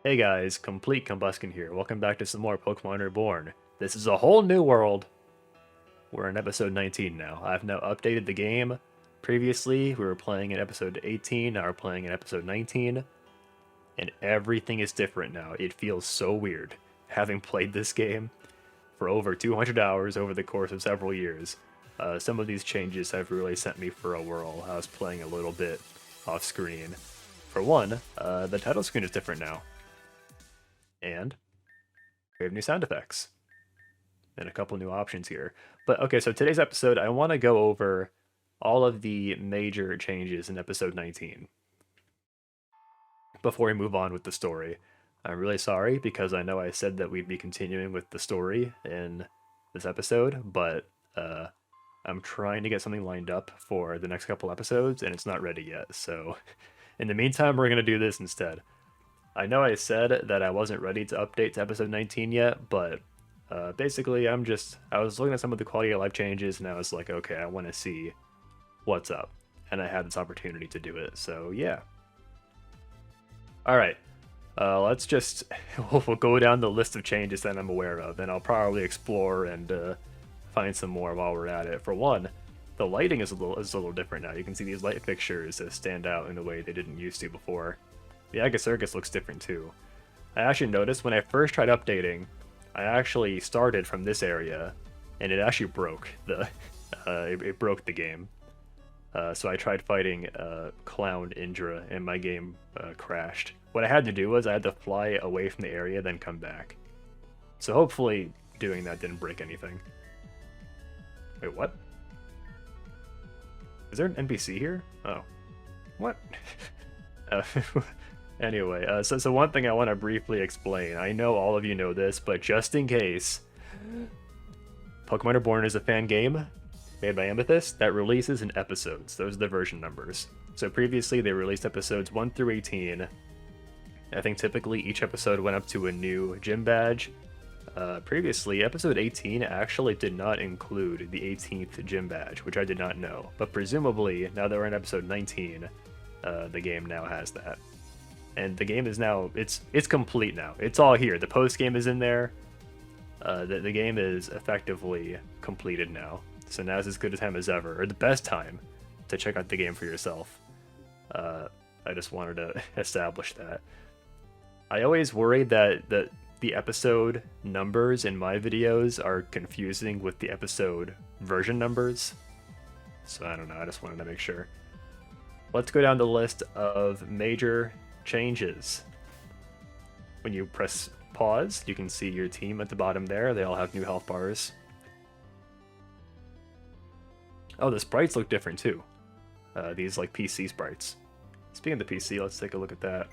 Hey guys, Complete Combustion here. Welcome back to some more Pokemon Reborn. This is a whole new world. We're in episode 19 now. I've now updated the game. Previously, we were playing in episode 18, now we're playing in episode 19, and everything is different now. It feels so weird, having played this game for over 200 hours over the course of several years. Some of these changes have really sent me for a whirl. I was playing a little bit off screen. For one, the title screen is different now. And we have new sound effects and a couple new options here. But okay, so today's episode, I want to go over all of the major changes in episode 19 before we move on with the story. I'm really sorry because I know I said that we'd be continuing with the story in this episode, but I'm trying to get something lined up for the next couple episodes and it's not ready yet. So in the meantime, we're going to do this instead. I know I said that I wasn't ready to update to episode 19 yet, but basically I was looking at some of the quality of life changes and I was like, okay, I want to see what's up. And I had this opportunity to do it, so yeah. Alright, let's just, we'll go down the list of changes that I'm aware of, and I'll probably explore and find some more while we're at it. For one, the lighting is a little different now. You can see these light fixtures stand out in a way they didn't used to before. The Agasurgus looks different too. I actually noticed when I first tried updating, I actually started from this area, and it actually broke it broke the game. So I tried fighting Clown Indra, and my game crashed. What I had to do was I had to fly away from the area, then come back. So hopefully doing that didn't break anything. Wait, what? Is there an NPC here? Oh. What? uh, Anyway, so one thing I want to briefly explain. I know all of you know this, but just in case, Pokemon Reborn is a fan game made by Amethyst that releases in episodes. Those are the version numbers. So previously, they released episodes 1 through 18. I think typically each episode went up to a new gym badge. Previously, episode 18 actually did not include the 18th gym badge, which I did not know. But presumably, now that we're in episode 19, the game now has that. And the game is now, it's complete now. It's all here. The post game is in there. The game is effectively completed now. So now's as good a time as ever, or the best time, to check out the game for yourself. I just wanted to establish that. I always worry that the episode numbers in my videos are confusing with the episode version numbers. So I don't know, I just wanted to make sure. Let's go down the list of major changes. When you press pause, you can see your team at the bottom there. They all have new health bars. Oh, the sprites look different too. These like PC sprites. Speaking of the PC, let's take a look at that.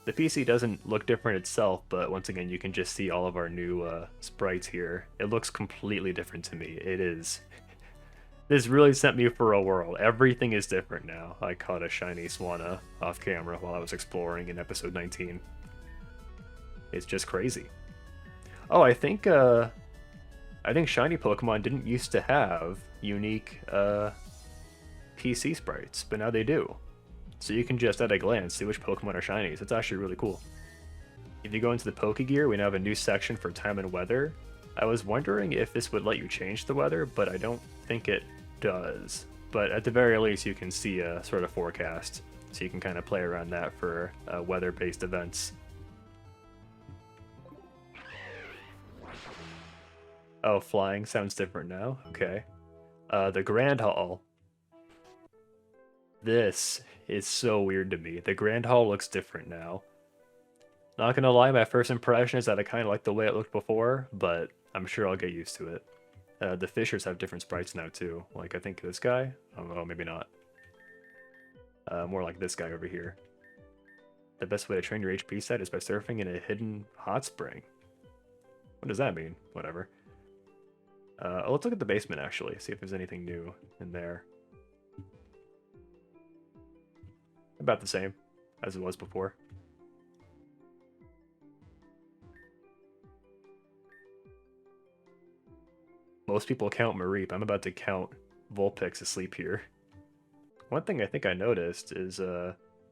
The PC doesn't look different itself, but once again, you can just see all of our new sprites here. It looks completely different to me. It is. This really sent me for a whirl. Everything is different now. I caught a shiny Swanna off camera while I was exploring in episode 19. It's just crazy. Oh, I think shiny Pokemon didn't used to have unique PC sprites, but now they do. So you can just at a glance see which Pokemon are shinies. It's actually really cool. If you go into the Pokegear, we now have a new section for time and weather. I was wondering if this would let you change the weather, but I don't think it does. But at the very least, you can see a sort of forecast, so you can kind of play around that for weather-based events. Oh, flying sounds different now. Okay. The Grand Hall. This is so weird to me. The Grand Hall looks different now. Not gonna lie, my first impression is that I kind of like the way it looked before, but I'm sure I'll get used to it. The Fishers have different sprites now too. Like I think this guy. Oh, maybe not. More like this guy over here. The best way to train your HP set is by surfing in a hidden hot spring. What does that mean? Whatever. Let's look at the basement actually, see if there's anything new in there. About the same as it was before. Most people count Mareep. I'm about to count Vulpix asleep here. One thing I think I noticed is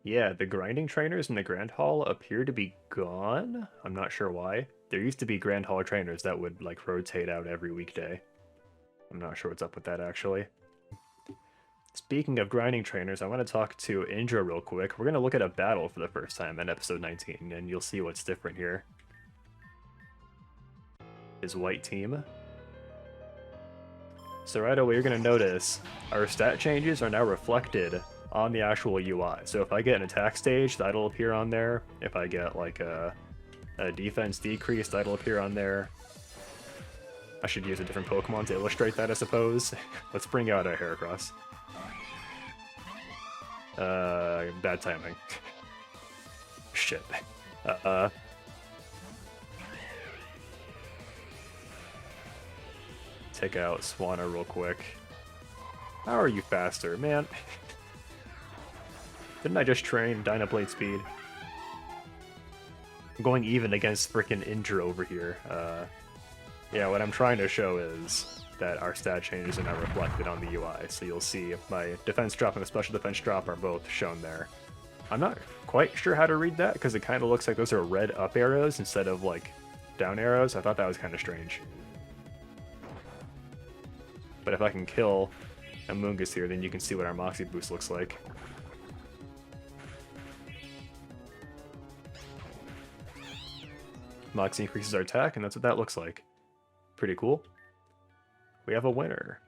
Yeah, the grinding trainers in the Grand Hall appear to be gone. I'm not sure why. There used to be Grand Hall trainers that would like rotate out every weekday. I'm not sure what's up with that actually. Speaking of grinding trainers, I want to talk to Indra real quick. We're going to look at a battle for the first time in episode 19, and you'll see what's different here. His white team. So right away, you're going to notice our stat changes are now reflected on the actual UI. So if I get an attack stage, that'll appear on there. If I get like a defense decrease, that'll appear on there. I should use a different Pokemon to illustrate that, I suppose. Let's bring out a Heracross. Bad timing. Shit. Take out Swanna real quick. How are you faster, man? Didn't I just train Dynablade speed? I'm going even against frickin' Indra over here. Yeah, what I'm trying to show is that our stat changes are now reflected on the UI. So you'll see my defense drop and the special defense drop are both shown there. I'm not quite sure how to read that because it kind of looks like those are red up arrows instead of like down arrows. I thought that was kind of strange. But if I can kill Amoonguss here, then you can see what our Moxie Boost looks like. Moxie increases our attack, and that's what that looks like. Pretty cool. We have a winner.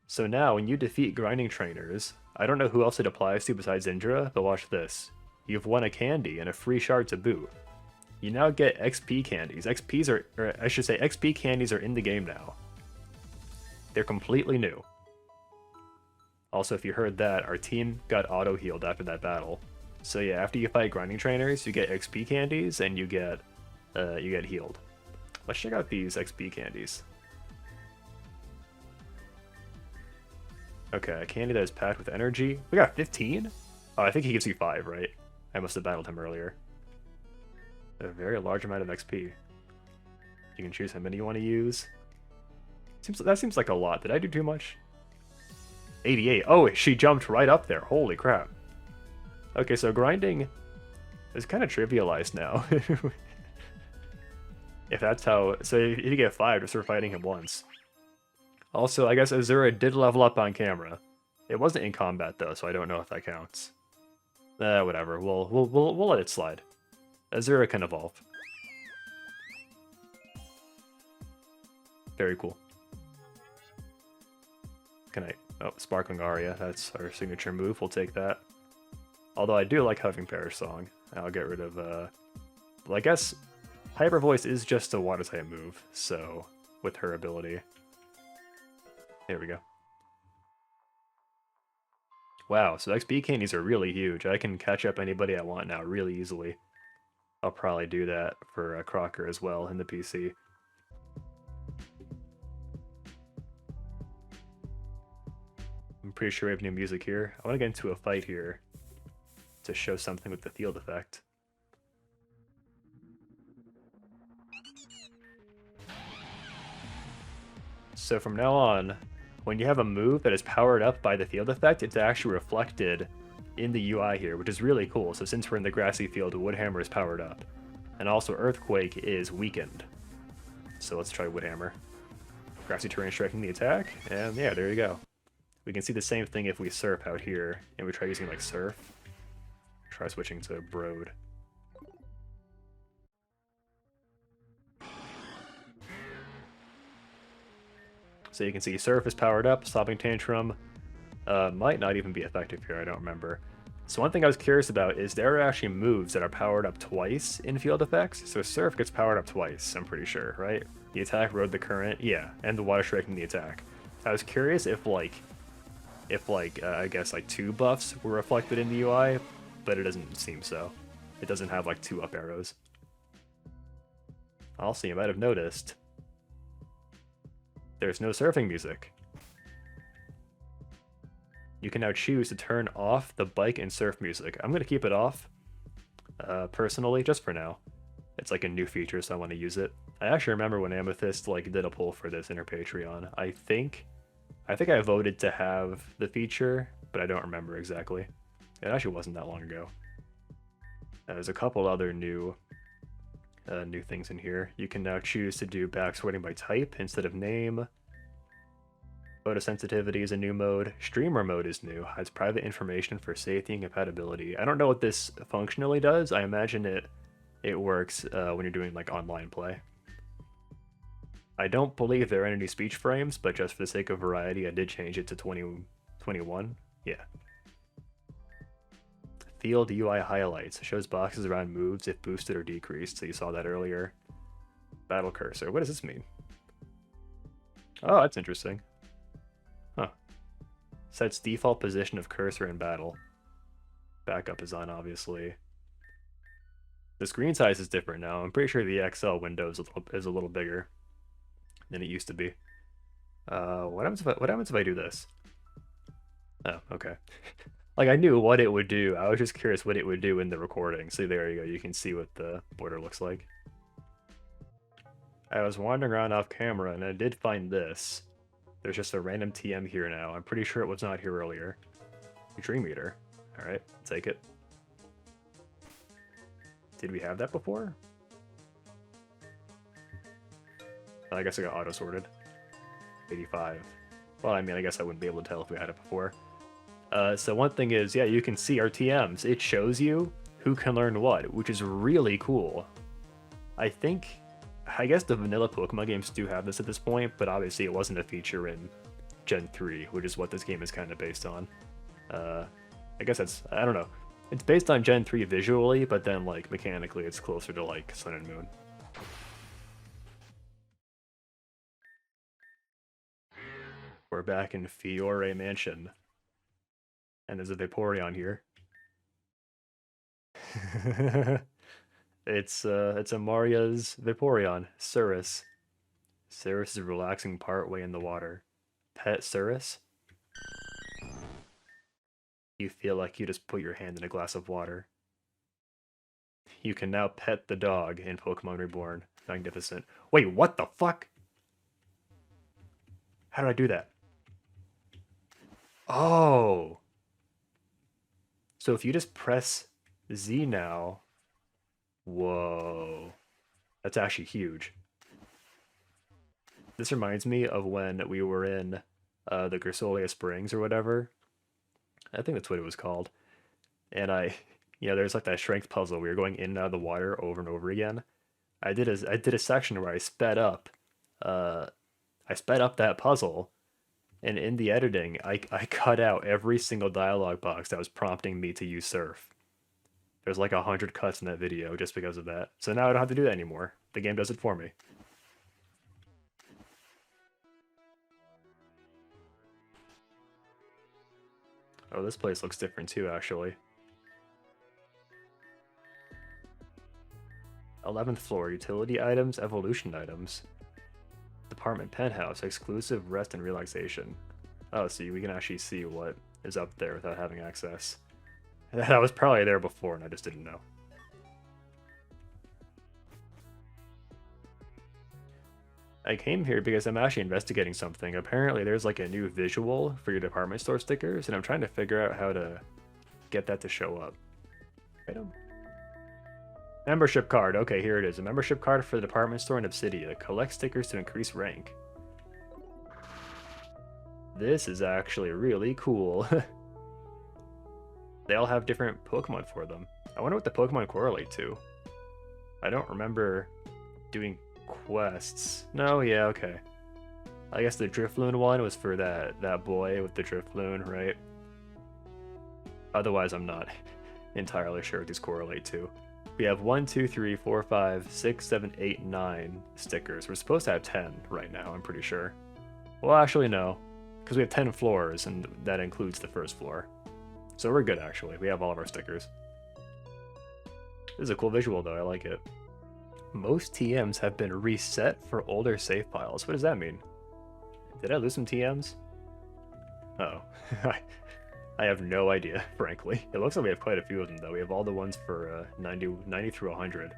So now, when you defeat grinding trainers, I don't know who else it applies to besides Indra, but watch this. You've won a candy and a free shard to boot. You now get XP candies. XP candies are in the game now. They're completely new. Also, if you heard that, our team got auto-healed after that battle. So yeah, after you fight grinding trainers, you get XP candies and you get healed. Let's check out these XP candies. Okay, a candy that is packed with energy. We got 15? Oh, I think he gives you 5, right? I must have battled him earlier. A very large amount of XP. You can choose how many you want to use. That seems like a lot. Did I do too much? 88. Oh, she jumped right up there. Holy crap. Okay, so grinding is kind of trivialized now. If that's how... So if you get 5 just for fighting him once. Also, I guess Azura did level up on camera. It wasn't in combat, though, so I don't know if that counts. Whatever. We'll let it slide. Azura can evolve. Very cool. Can I... Oh, Sparkling Aria. That's our signature move. We'll take that. Although I do like Huffing Perish Song. I'll get rid of... Well, I guess Hyper Voice is just a water type move, so... With her ability. There we go. Wow, so XP candies are really huge. I can catch up anybody I want now really easily. I'll probably do that for Crocker as well in the PC. I'm pretty sure we have new music here. I want to get into a fight here to show something with the field effect. So from now on, when you have a move that is powered up by the field effect, it's actually reflected in the UI here, which is really cool. So since we're in the grassy field, Woodhammer is powered up. And also Earthquake is weakened. So let's try Woodhammer. Grassy terrain striking the attack, and yeah, there you go. We can see the same thing if we Surf out here, and we try using like Surf. Try switching to Broad. So you can see Surf is powered up, Sobbing Tantrum might not even be effective here, I don't remember. So one thing I was curious about is there are actually moves that are powered up twice in field effects. So Surf gets powered up twice, I'm pretty sure, right? The attack, Road the Current, yeah, and the Water Striking the attack. I was curious if I guess like 2 buffs were reflected in the UI, but it doesn't seem so. It doesn't have like 2 up arrows. Also, you might have noticed there's no surfing music. You can now choose to turn off the bike and surf music. I'm going to keep it off, personally, just for now. It's like a new feature, so I want to use it. I actually remember when Amethyst like did a poll for this in her Patreon. I think I voted to have the feature, but I don't remember exactly. It actually wasn't that long ago. There's a couple other new things in here. You can now choose to do back sorting by type instead of name. Photosensitivity is a new mode. Streamer mode is new. Hides private information for safety and compatibility. I don't know what this functionally does. I imagine it works when you're doing like online play. I don't believe there are any speech frames, but just for the sake of variety, I did change it to 21. Yeah. Field UI highlights. It shows boxes around moves if boosted or decreased, so you saw that earlier. Battle cursor. What does this mean? Oh, that's interesting. Huh. Sets default position of cursor in battle. Backup is on, obviously. The screen size is different now. I'm pretty sure the XL window is a little bigger than it used to be. What happens if I do this? Oh, okay. Like, I knew what it would do. I was just curious what it would do in the recording. So there you go. You can see what the border looks like. I was wandering around off camera, and I did find this. There's just a random TM here now. I'm pretty sure it was not here earlier. Dream Eater. Alright, take it. Did we have that before? I guess I got auto-sorted. 85. Well, I mean, I guess I wouldn't be able to tell if we had it before. So one thing is, yeah, you can see our TMs. It shows you who can learn what, which is really cool. I guess the vanilla Pokemon games do have this at this point, but obviously it wasn't a feature in Gen 3, which is what this game is kind of based on. I guess I don't know. It's based on Gen 3 visually, but then, like, mechanically it's closer to, like, Sun and Moon. We're back in Fiore Mansion. And there's a Vaporeon here. It's Amaria's Vaporeon, Surus. Surus is relaxing part way in the water. Pet Surus? You feel like you just put your hand in a glass of water. You can now pet the dog in Pokemon Reborn. Magnificent. Wait, what the fuck? How did I do that? Oh! So if you just press Z now... Whoa. That's actually huge. This reminds me of when we were in the Grisolia Springs or whatever. I think that's what it was called. And there's like that strength puzzle. We were going in and out of the water over and over again. I did a section where I sped up that puzzle, and in the editing, I cut out every single dialogue box that was prompting me to use Surf. There's like 100 cuts in that video just because of that. So now I don't have to do that anymore. The game does it for me. Oh, this place looks different too, actually. 11th floor, utility items, evolution items. Department penthouse, exclusive rest and relaxation. Oh, so we can actually see what is up there without having access. That was probably there before and I just didn't know. I came here because I'm actually investigating something. Apparently there's like a new visual for your department store stickers, and I'm trying to figure out how to get that to show up. Item. Membership card. Okay, here it is. A membership card for the department store in Obsidia. Collect stickers to increase rank. This is actually really cool. They all have different Pokemon for them. I wonder what the Pokemon correlate to. I don't remember doing quests. No, yeah, okay. I guess the Drifloon one was for that boy with the Drifloon, right? Otherwise, I'm not entirely sure what these correlate to. We have 1, 2, 3, 4, 5, 6, 7, 8, 9 stickers. We're supposed to have 10 right now, I'm pretty sure. Well, actually, no. Because we have 10 floors, and that includes the first floor. So we're good, actually. We have all of our stickers. This is a cool visual, though. I like it. Most TMs have been reset for older save files. What does that mean? Did I lose some TMs? Uh oh. I have no idea, frankly. It looks like we have quite a few of them, though. We have all the ones for 90 through 100.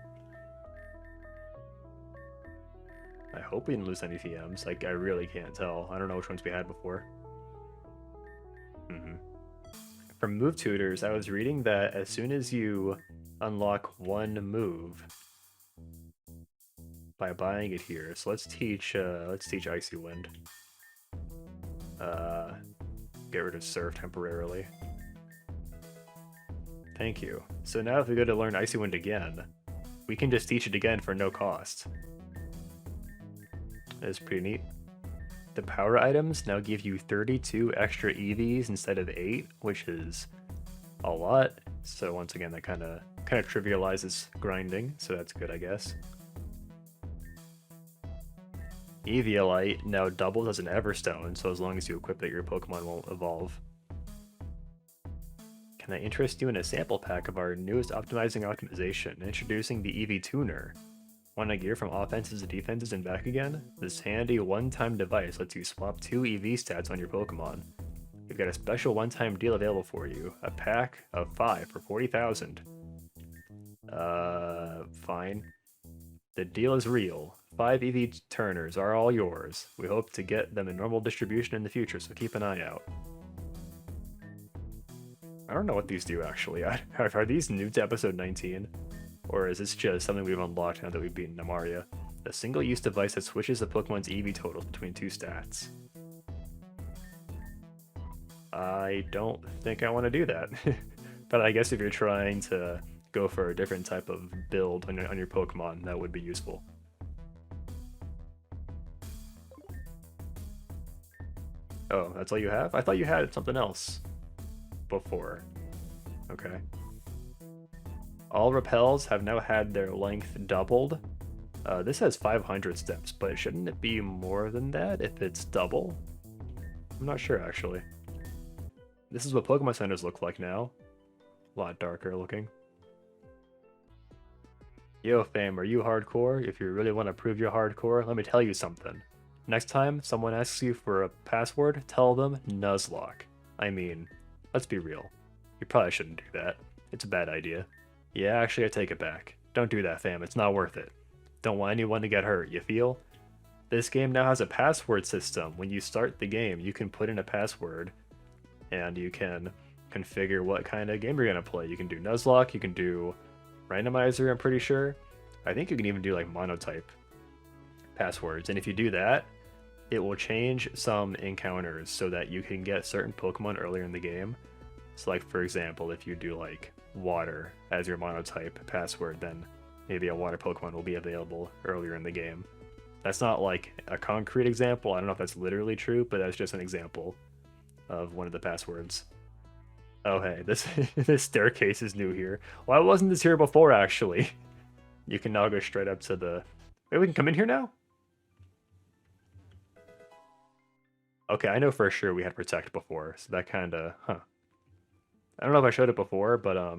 I hope we didn't lose any TMs. Like, I really can't tell. I don't know which ones we had before. From move tutors, I was reading that as soon as you unlock one move by buying it here, so let's teach Icy Wind. Get rid of Surf temporarily. Thank you. So now if we go to learn Icy Wind again, we can just teach it again for no cost. That is pretty neat. The power items now give you 32 extra EVs instead of 8, which is a lot. So once again, that kind of trivializes grinding, so that's good, I guess. Eviolite now doubles as an Everstone, so as long as you equip it, your Pokemon won't evolve. Can I interest you in a sample pack of our newest optimization, introducing the Eevee Tuner? Want a gear from offenses to defenses and back again? This handy one-time device lets you swap 2 EV stats on your Pokemon. We've got a special one-time deal available for you. A pack of 5 for 40,000. Fine. The deal is real. 5 Eevee Tuners are all yours. We hope to get them in normal distribution in the future, so keep an eye out. I don't know what these do, actually. Are these new to episode 19? Or is this just something we've unlocked now that we've beaten Namaria? A single-use device that switches the Pokemon's EV totals between 2 stats. I don't think I want to do that. But I guess if you're trying to go for a different type of build on your Pokemon, that would be useful. Oh, that's all you have? I thought you had something else before. Okay. All repels have now had their length doubled. This has 500 steps, but shouldn't it be more than that if it's double? I'm not sure, actually. This is what Pokemon Centers look like now. A lot darker looking. Yo, fam, are you hardcore? If you really want to prove you're hardcore, let me tell you something. Next time someone asks you for a password, tell them Nuzlocke. I mean, let's be real. You probably shouldn't do that. It's a bad idea. Yeah, actually, I take it back. Don't do that, fam. It's not worth it. Don't want anyone to get hurt, you feel? This game now has a password system. When you start the game, you can put in a password, and you can configure what kind of game you're going to play. You can do Nuzlocke, you can do Randomizer, I'm pretty sure. I think you can even do, like, monotype passwords. And if you do that, it will change some encounters so that you can get certain Pokemon earlier in the game. So, like, for example, if you do, like, water as your monotype password, then maybe a water Pokemon will be available earlier in the game. That's not, like, a concrete example. I don't know if that's literally true, but that's just an example of one of the passwords. Oh, hey, this staircase is new here. Why wasn't this here before, actually? You can now go straight up to the... Wait, we can come in here now? Okay, I know for sure we had Protect before, so that kinda... Huh. I don't know if I showed it before, but,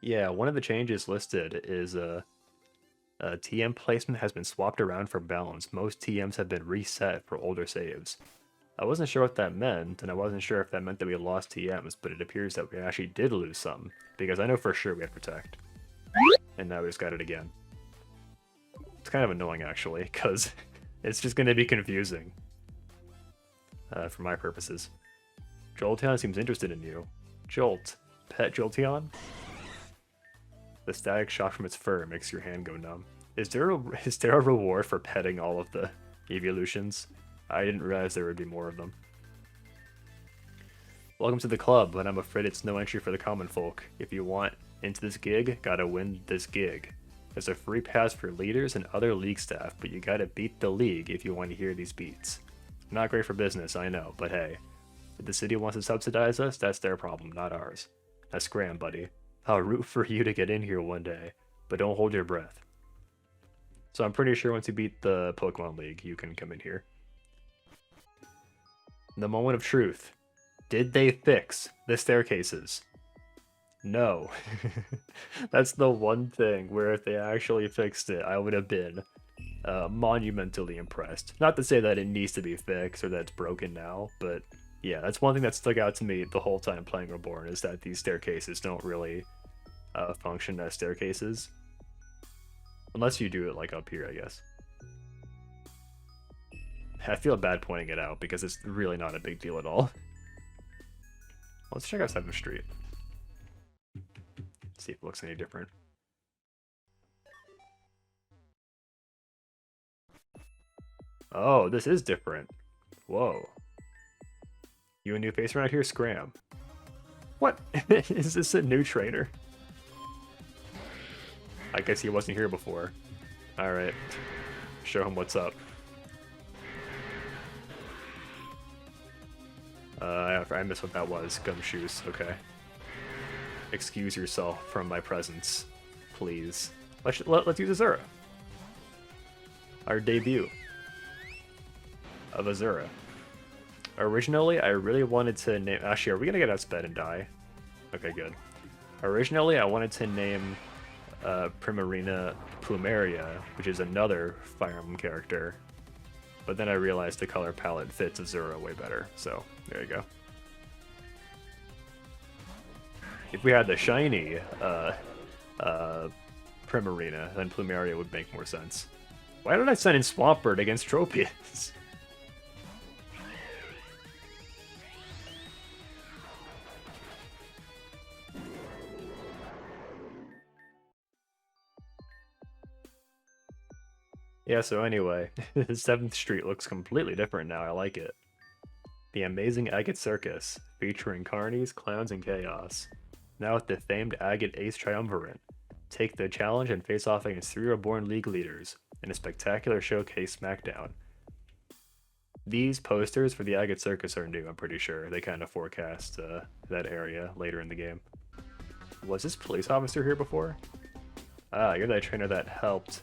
yeah, one of the changes listed is, TM placement has been swapped around for balance. Most TMs have been reset for older saves. I wasn't sure what that meant, and I wasn't sure if that meant that we lost TMs, but it appears that we actually did lose some, because I know for sure we had Protect. And now we just got it again. It's kind of annoying, actually, because it's just going to be confusing. For my purposes. Jolteon seems interested in you. Jolt. Pet Jolteon? The static shock from its fur makes your hand go numb. Is there a reward for petting all of the evolutions? I didn't realize there would be more of them. Welcome to the club, but I'm afraid it's no entry for the common folk. If you want into this gig, gotta win this gig. There's a free pass for leaders and other league staff, but you gotta beat the league if you want to hear these beats. Not great for business, I know, but hey. If the city wants to subsidize us, that's their problem, not ours. Now scram, buddy. I'll root for you to get in here one day, but don't hold your breath. So I'm pretty sure once you beat the Pokemon League, you can come in here. The moment of truth. Did they fix the staircases? No. That's the one thing where if they actually fixed it, I would have been monumentally impressed. Not to say that it needs to be fixed or that it's broken now, but yeah, that's one thing that stuck out to me the whole time playing Reborn, is that these staircases don't really function as staircases. Unless you do it like up here, I guess. I feel bad pointing it out because it's really not a big deal at all. Let's check out 7th Street. See if it looks any different. Oh, this is different. Whoa. You a new face around here? Scram. What? Is this a new trainer? I guess he wasn't here before. Alright. Show him what's up. I missed what that was. Gumshoes. Okay. Excuse yourself from my presence, please. Let's use Azura. Our debut of Azura. Originally, I really wanted to name... Actually, are we gonna get outsped and die? Okay, good. Originally, I wanted to name Primarina Plumeria, which is another Fire Emblem character. But then I realized the color palette fits Azura way better, so there you go. If we had the shiny Primarina, then Plumeria would make more sense. Why did I send in Swampert against Tropius? Yeah, so anyway, 7th Street looks completely different now. I like it. The amazing Agate Circus, featuring carnies, clowns, and chaos. Now with the famed Agate Ace Triumvirate. Take the challenge and face off against 3 Reborn League leaders in a spectacular showcase smackdown. These posters for the Agate Circus are new, I'm pretty sure. They kind of forecast that area later in the game. Was this police officer here before? Ah, you're that trainer that helped...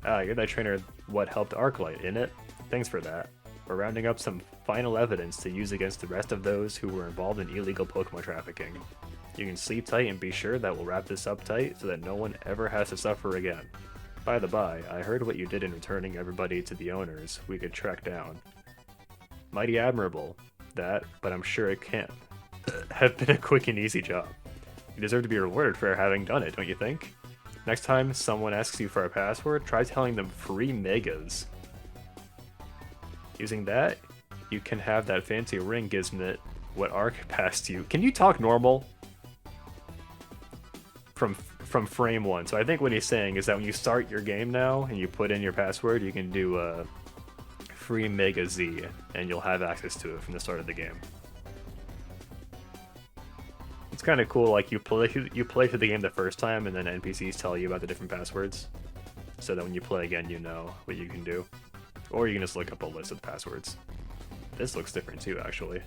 Ah, you're that trainer what helped Arclight, innit? Thanks for that. We're rounding up some final evidence to use against the rest of those who were involved in illegal Pokemon trafficking. You can sleep tight and be sure that we'll wrap this up tight so that no one ever has to suffer again. By the by, I heard what you did in returning everybody to the owners we could track down. Mighty admirable, that, but I'm sure it can't have been a quick and easy job. You deserve to be rewarded for having done it, don't you think? Next time someone asks you for a password, try telling them free megas. Using that, you can have that fancy ring gizmit what Arc passed you. Can you talk normal? From frame 1. So I think what he's saying is that when you start your game now and you put in your password, you can do a free Mega Z and you'll have access to it from the start of the game. It's kind of cool, like you play through the game the first time and then NPCs tell you about the different passwords, so that when you play again you know what you can do. Or you can just look up a list of passwords. This looks different too, actually.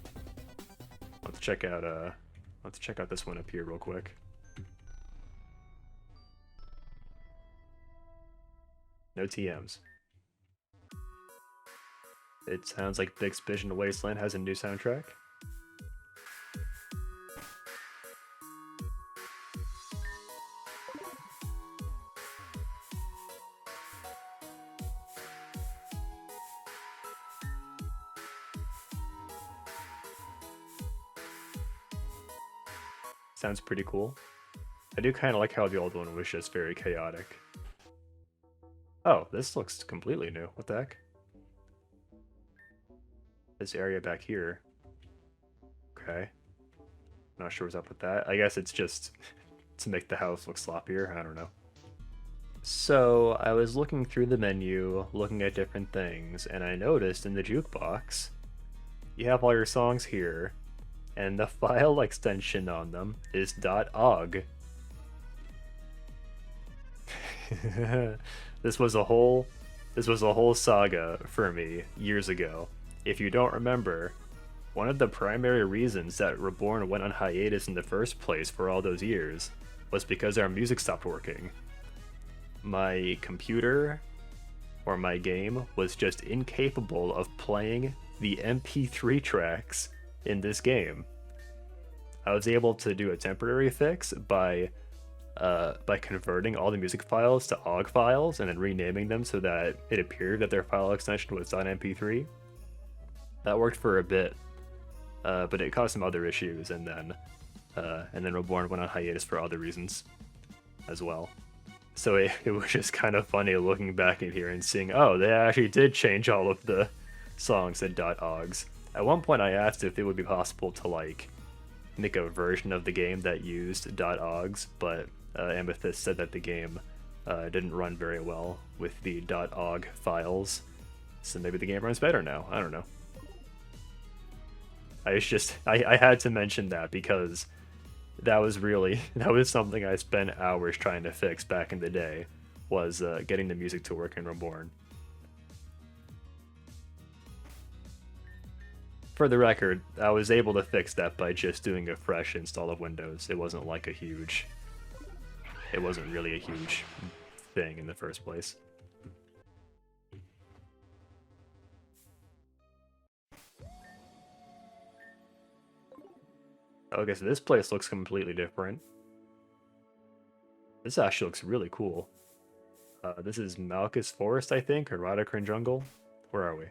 Let's check out this one up here real quick. No TMs. It sounds like Big Exhibition Wasteland has a new soundtrack. Sounds pretty cool. I do kind of like how the old one was just very chaotic. Oh, this looks completely new. What the heck? This area back here. Okay. Not sure what's up with that. I guess it's just to make the house look sloppier. I don't know. So, I was looking through the menu, looking at different things, and I noticed in the jukebox, you have all your songs here, and the file extension on them is .ogg. This was a whole saga for me years ago. If you don't remember, one of the primary reasons that Reborn went on hiatus in the first place for all those years was because our music stopped working. My computer or my game was just incapable of playing the MP3 tracks in this game. I was able to do a temporary fix by converting all the music files to OGG files and then renaming them so that it appeared that their file extension was .mp3. That worked for a bit, but it caused some other issues, and then Reborn went on hiatus for other reasons as well. So it was just kind of funny looking back in here and seeing, oh, they actually did change all of the songs in .oggs. At one point I asked if it would be possible to like make a version of the game that used .ogs, but Amethyst said that the game didn't run very well with the .og files, so maybe the game runs better now. I don't know. I had to mention that because that was something I spent hours trying to fix back in the day, was getting the music to work in Reborn. For the record, I was able to fix that by just doing a fresh install of Windows. It wasn't like it wasn't really a huge thing in the first place. Okay, so this place looks completely different. This actually looks really cool. This is Malchus Forest, I think, or Radicrin Jungle. Where are we?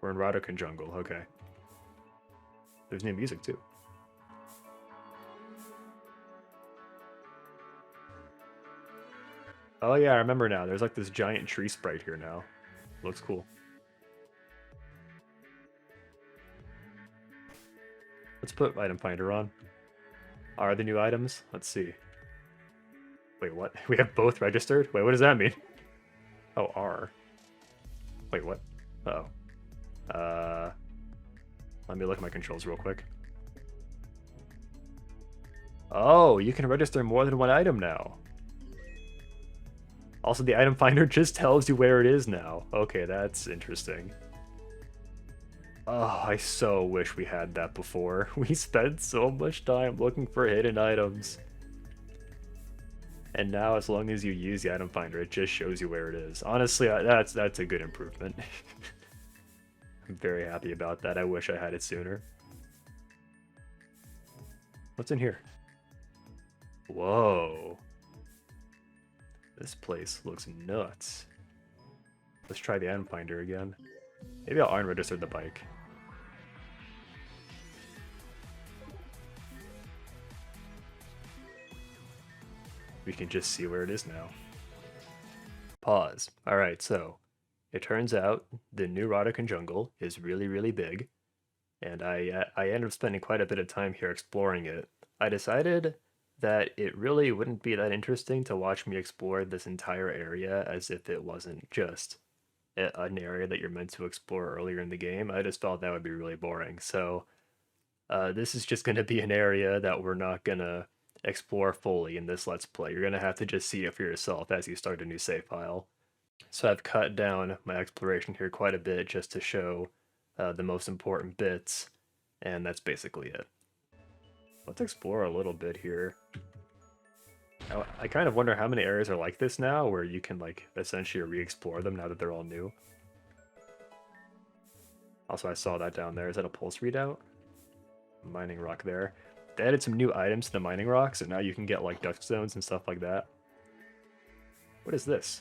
We're in Radicrin Jungle, okay. There's new music, too. Oh yeah, I remember now. There's like this giant tree sprite here now. Looks cool. Let's put item finder on. Are the new items? Let's see. Wait, what? We have both registered? Wait, what does that mean? Oh, R. Wait, what? Uh-oh. Let me look at my controls real quick. Oh, you can register more than one item now. Also, the item finder just tells you where it is now. Okay, that's interesting. Oh, I so wish we had that before. We spent so much time looking for hidden items. And now, as long as you use the item finder, it just shows you where it is. Honestly, that's a good improvement. I'm very happy about that. I wish I had it sooner. What's in here? Whoa. This place looks nuts. Let's try the item finder again. Maybe I'll unregister the bike. We can just see where it is now. Pause. Alright, so it turns out the new Radicrin Jungle is really, really big. And I ended up spending quite a bit of time here exploring it. I decided that it really wouldn't be that interesting to watch me explore this entire area as if it wasn't just an area that you're meant to explore earlier in the game. I just thought that would be really boring. So this is just going to be an area that we're not going to explore fully in this Let's Play. You're going to have to just see it for yourself as you start a new save file. So I've cut down my exploration here quite a bit just to show the most important bits, and that's basically it. Let's explore a little bit here. Now, I kind of wonder how many areas are like this now, where you can like essentially re-explore them now that they're all new. Also, I saw that down there. Is that a pulse readout? Mining rock there. They added some new items to the mining rocks, and now you can get like dusk stones and stuff like that. What is this?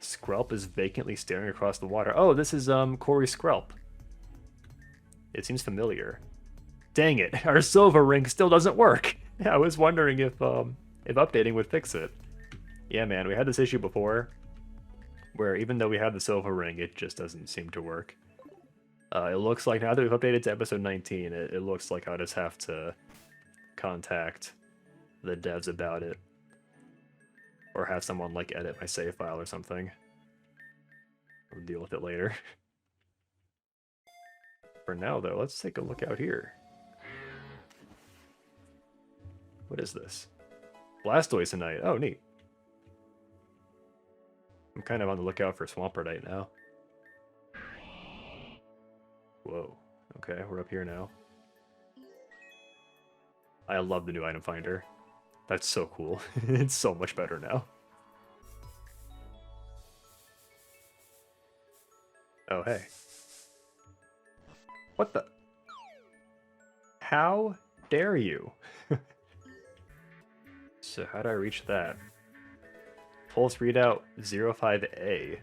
Skrelp is vacantly staring across the water. Oh, this is Corey Skrelp. It seems familiar. Dang it, our silver ring still doesn't work. I was wondering if updating would fix it. Yeah, man, we had this issue before, where even though we have the silver ring, it just doesn't seem to work. It looks like now that we've updated to episode 19, it looks like I'll just have to contact the devs about it. Or have someone like edit my save file or something. We'll deal with it later. For now, though, let's take a look out here. What is this? Blastoisinite. Oh, neat. I'm kind of on the lookout for Swamperdite now. Whoa. Okay, we're up here now. I love the new item finder. That's so cool. It's so much better now. Oh, hey. What the? How dare you? So how do I reach that? Pulse readout 05A.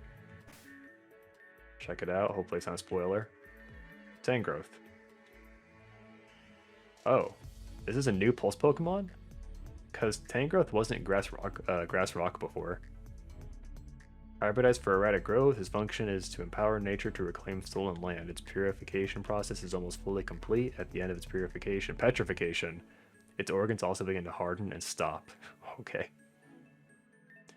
Check it out. Hopefully it's not a spoiler. Tangrowth. Oh, is this a new Pulse Pokemon? Because Tangrowth wasn't Grass Rock before. Hybridized for erratic growth, his function is to empower nature to reclaim stolen land. Its purification process is almost fully complete. At the end of its petrification, its organs also begin to harden and stop. Okay.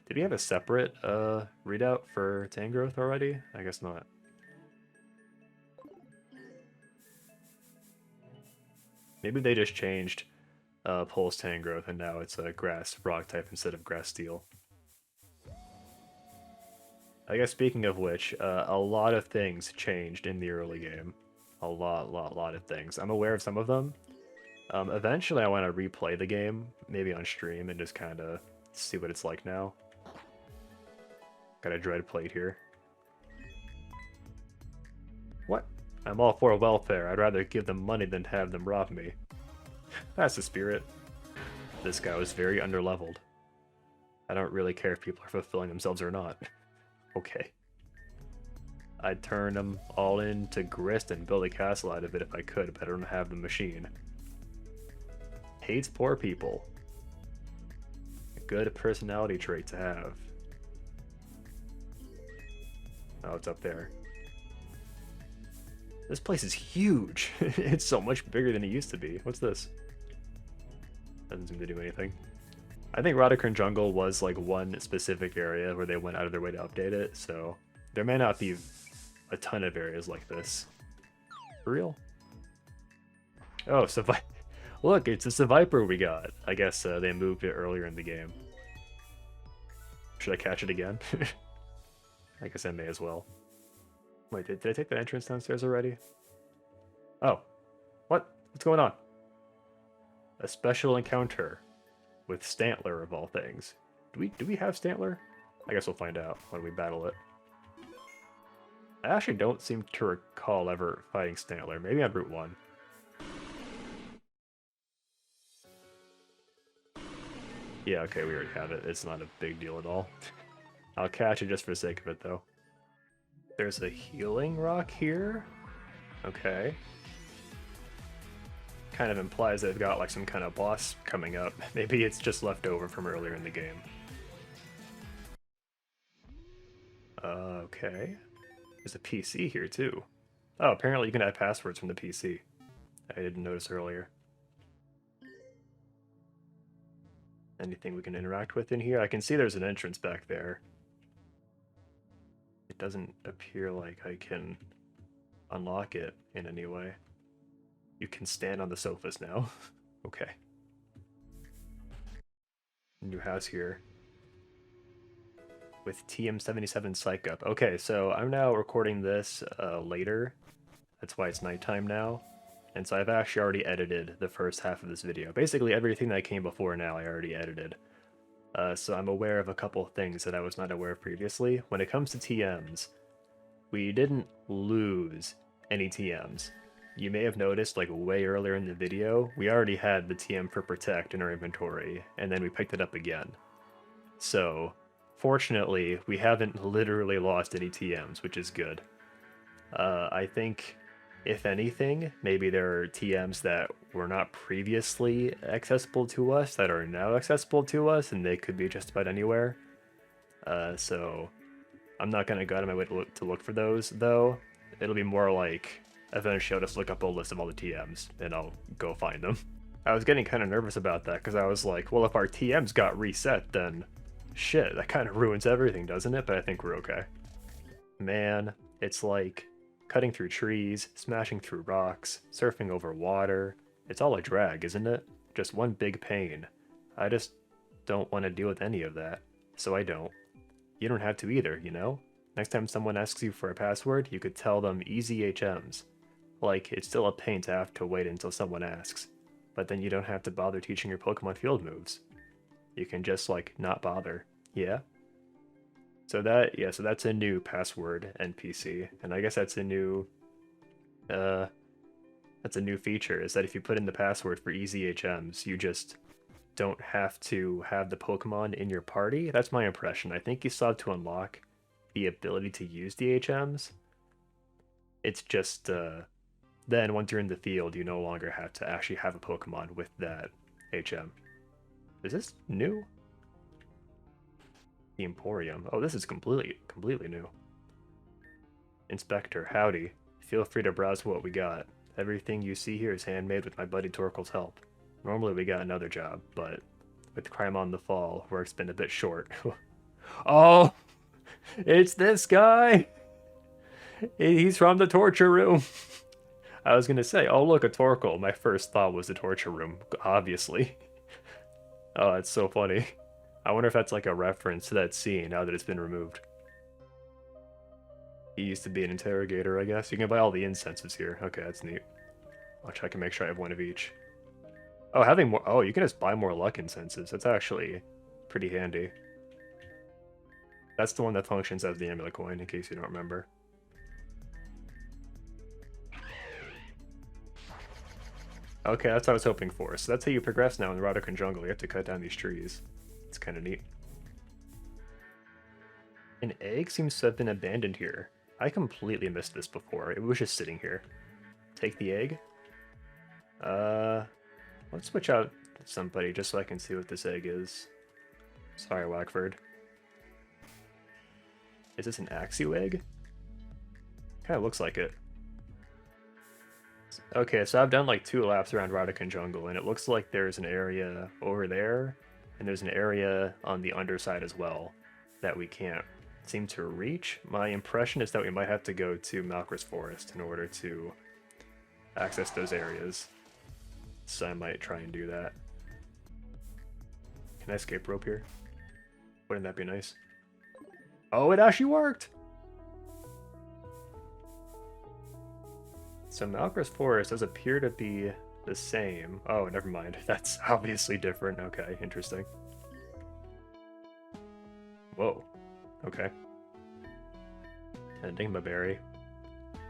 Did we have a separate readout for Tangrowth already? I guess not. Maybe they just changed Pulse Tangrowth and now it's a grass rock type instead of grass steel. I guess speaking of which, a lot of things changed in the early game. A lot of things. I'm aware of some of them. Eventually I want to replay the game, maybe on stream, and just kind of see what it's like now. Got a dread plate here. What? I'm all for welfare. I'd rather give them money than have them rob me. That's the spirit. This guy was very underleveled. I don't really care if people are fulfilling themselves or not. Okay. I'd turn them all into grist and build a castle out of it if I could, but I don't have the machine. Hates poor people. A good personality trait to have. Oh, it's up there. This place is huge. It's so much bigger than it used to be. What's this? Doesn't seem to do anything. I think Rodocron Jungle was like one specific area where they went out of their way to update it, so there may not be a ton of areas like this. For real? Oh, so look, it's a Seviper we got. I guess they moved it earlier in the game. Should I catch it again? I guess I may as well. Wait, did I take the entrance downstairs already? Oh. What? What's going on? A special encounter with Stantler of all things. Do we have Stantler? I guess we'll find out when we battle it. I actually don't seem to recall ever fighting Stantler. Maybe on Route 1. Yeah, okay, we already have it. It's not a big deal at all. I'll catch it just for the sake of it, though. There's a healing rock here? Okay. Kind of implies they've got like some kind of boss coming up. Maybe it's just left over from earlier in the game. Okay. There's a PC here too. Oh, apparently you can add passwords from the PC. I didn't notice earlier. Anything we can interact with in here? I can see there's an entrance back there. It doesn't appear like I can unlock it in any way. You can stand on the sofas now. Okay. New house here. With TM77 Psych Up. Okay, so I'm now recording this later. That's why it's nighttime now. And so I've actually already edited the first half of this video. Basically everything that came before now I already edited. So I'm aware of a couple of things that I was not aware of previously. When it comes to TMs, we didn't lose any TMs. You may have noticed, like, way earlier in the video, we already had the TM for Protect in our inventory, and then we picked it up again. So, fortunately, we haven't literally lost any TMs, which is good. I think, if anything, maybe there are TMs that were not previously accessible to us that are now accessible to us, and they could be just about anywhere. So, I'm not going to go out of my way to look for those, though. It'll be more like, eventually I'll just look up a list of all the TMs, and I'll go find them. I was getting kind of nervous about that, because I was like, well, if our TMs got reset, then shit, that kind of ruins everything, doesn't it? But I think we're okay. Man, it's like cutting through trees, smashing through rocks, surfing over water. It's all a drag, isn't it? Just one big pain. I just don't want to deal with any of that, so I don't. You don't have to either, you know? Next time someone asks you for a password, you could tell them easy HMs. Like, it's still a pain to have to wait until someone asks, but then you don't have to bother teaching your Pokemon field moves. You can just, like, not bother. Yeah? So that's a new password NPC, and I guess that's a new feature, is that if you put in the password for easy HMs, you just don't have to have the Pokemon in your party. That's my impression. I think you still have to unlock the ability to use the HMs. It's just, then once you're in the field, you no longer have to actually have a Pokemon with that HM. Is this new? The Emporium. Oh, this is completely new. Inspector, howdy. Feel free to browse what we got. Everything you see here is handmade with my buddy Torkel's help. Normally we got another job, but with crime on the fall, work's been a bit short. Oh, it's this guy! He's from the torture room. I was gonna say, oh look, a Torkel. My first thought was the torture room, obviously. Oh, that's so funny. I wonder if that's like a reference to that scene now that it's been removed. He used to be an interrogator, I guess. You can buy all the incenses here. Okay, that's neat. I'll check and make sure I have one of each. Oh, having more. Oh, you can just buy more luck incenses. That's actually pretty handy. That's the one that functions as the amulet coin, in case you don't remember. Okay, that's what I was hoping for. So that's how you progress now in the Radican Jungle. You have to cut down these trees. It's kind of neat. An egg seems to have been abandoned here. I completely missed this before. It was just sitting here. Take the egg. Let's switch out somebody just so I can see what this egg is. Sorry, Wackford. Is this an Axew egg? Kind of looks like it. Okay, so I've done like 2 laps around Radican Jungle, and it looks like there's an area over there, and there's an area on the underside as well that we can't seem to reach. My impression is that we might have to go to Malchus Forest in order to access those areas. So I might try and do that. Can I escape rope here? Wouldn't that be nice? Oh, it actually worked! So Malchus Forest does appear to be the same. Oh, never mind. That's obviously different. Okay, interesting. Whoa. Okay. Enigma berry.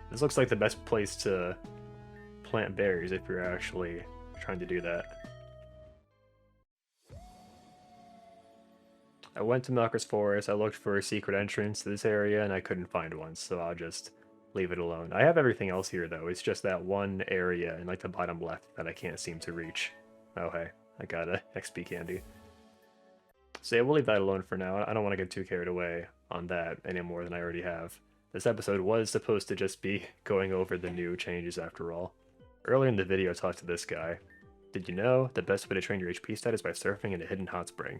This looks like the best place to plant berries if you're actually trying to do that. I went to Malchus Forest, I looked for a secret entrance to this area, and I couldn't find one, so I'll just leave it alone. I have everything else here, though. It's just that one area in like the bottom left that I can't seem to reach. Oh, hey. I got a XP candy. So yeah, we'll leave that alone for now. I don't want to get too carried away on that any more than I already have. This episode was supposed to just be going over the new changes after all. Earlier in the video I talked to this guy. Did you know the best way to train your HP stat is by surfing in a hidden hot spring?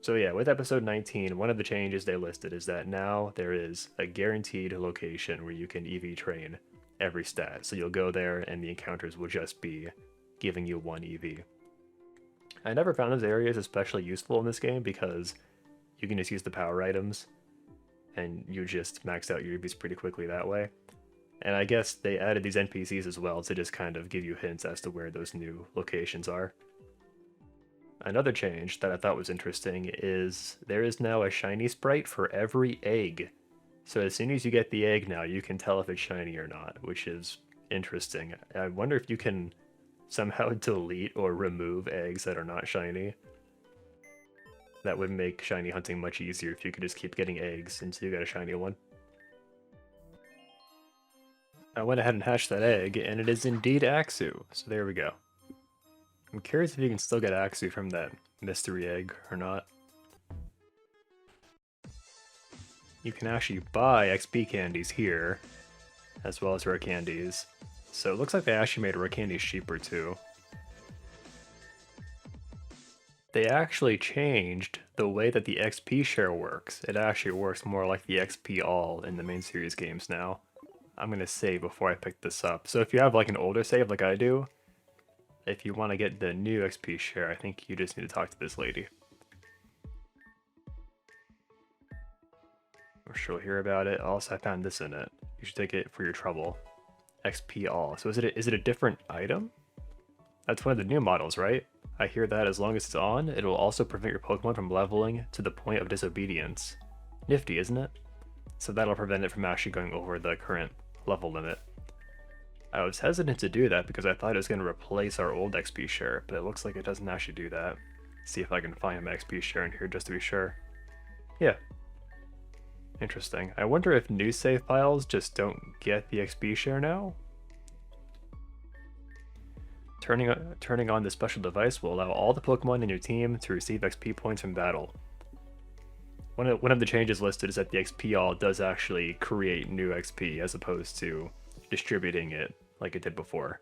So yeah, with episode 19, one of the changes they listed is that now there is a guaranteed location where you can Eevee train every stat. So you'll go there and the encounters will just be giving you 1 Eevee. I never found those areas especially useful in this game because you can just use the power items and you just max out your Eevees pretty quickly that way. And I guess they added these NPCs as well to just kind of give you hints as to where those new locations are. Another change that I thought was interesting is there is now a shiny sprite for every egg. So as soon as you get the egg now, you can tell if it's shiny or not, which is interesting. I wonder if you can somehow delete or remove eggs that are not shiny. That would make shiny hunting much easier if you could just keep getting eggs until you get a shiny one. I went ahead and hatched that egg, and it is indeed Axew, so there we go. I'm curious if you can still get Axew from that mystery egg or not. You can actually buy XP candies here, as well as rare candies. So it looks like they actually made rare candies cheaper too. They actually changed the way that the XP share works. It actually works more like the XP all in the main series games now. I'm gonna save before I pick this up. So if you have like an older save like I do, if you want to get the new XP share, I think you just need to talk to this lady. I'm sure we'll hear about it. Also, I found this in it. You should take it for your trouble. XP all. So is it a different item? That's one of the new models, right? I hear that as long as it's on, it will also prevent your Pokemon from leveling to the point of disobedience. Nifty, isn't it? So that'll prevent it from actually going over the current level limit. I was hesitant to do that because I thought it was going to replace our old XP share, but it looks like it doesn't actually do that. See if I can find my XP share in here just to be sure. Yeah. Interesting. I wonder if new save files just don't get the XP share now? Turning on this special device will allow all the Pokemon in your team to receive XP points from battle. one of the changes listed is that the XP all does actually create new XP as opposed to distributing it like it did before.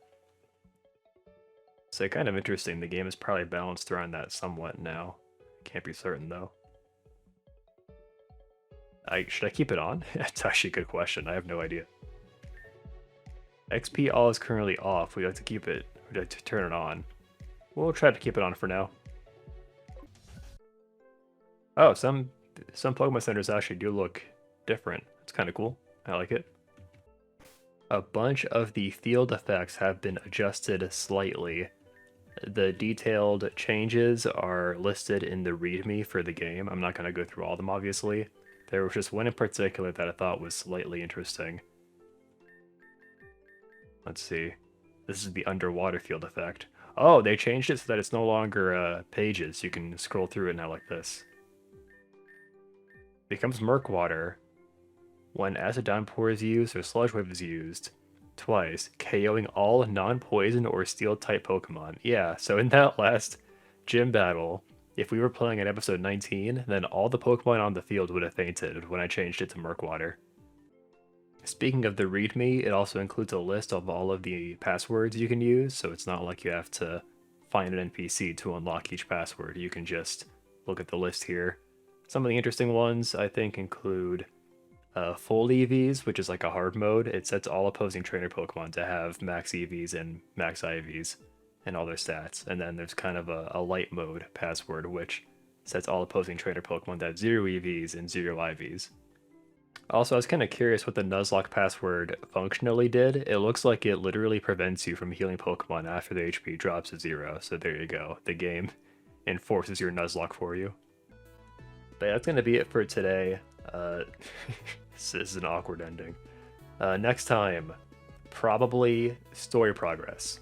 So kind of interesting. The game is probably balanced around that somewhat now. Can't be certain though. Should I keep it on? That's actually a good question. I have no idea. XP all is currently off. We have to keep it. We have to turn it on. We'll try to keep it on for now. Oh, some Pokemon centers actually do look different. It's kind of cool. I like it. A bunch of the field effects have been adjusted slightly. The detailed changes are listed in the README for the game. I'm not going to go through all of them, obviously. There was just one in particular that I thought was slightly interesting. Let's see. This is the underwater field effect. Oh, they changed it so that it's no longer pages. You can scroll through it now like this. Becomes Murkwater when acid downpour is used or sludge wave is used twice, KOing all non-poison or steel-type Pokemon. Yeah, so in that last gym battle, if we were playing at episode 19, then all the Pokemon on the field would have fainted when I changed it to Murkwater. Speaking of the README, it also includes a list of all of the passwords you can use, so it's not like you have to find an NPC to unlock each password. You can just look at the list here. Some of the interesting ones, I think, include full EVs, which is like a hard mode. It sets all opposing trainer Pokemon to have max EVs and max IVs and all their stats. And then there's kind of a light mode password, which sets all opposing trainer Pokemon to have 0 EVs and 0 IVs. Also, I was kind of curious what the Nuzlocke password functionally did. It looks like it literally prevents you from healing Pokemon after the HP drops to 0. So there you go. The game enforces your Nuzlocke for you. But yeah, that's going to be it for today. This is an awkward ending. Next time, probably story progress.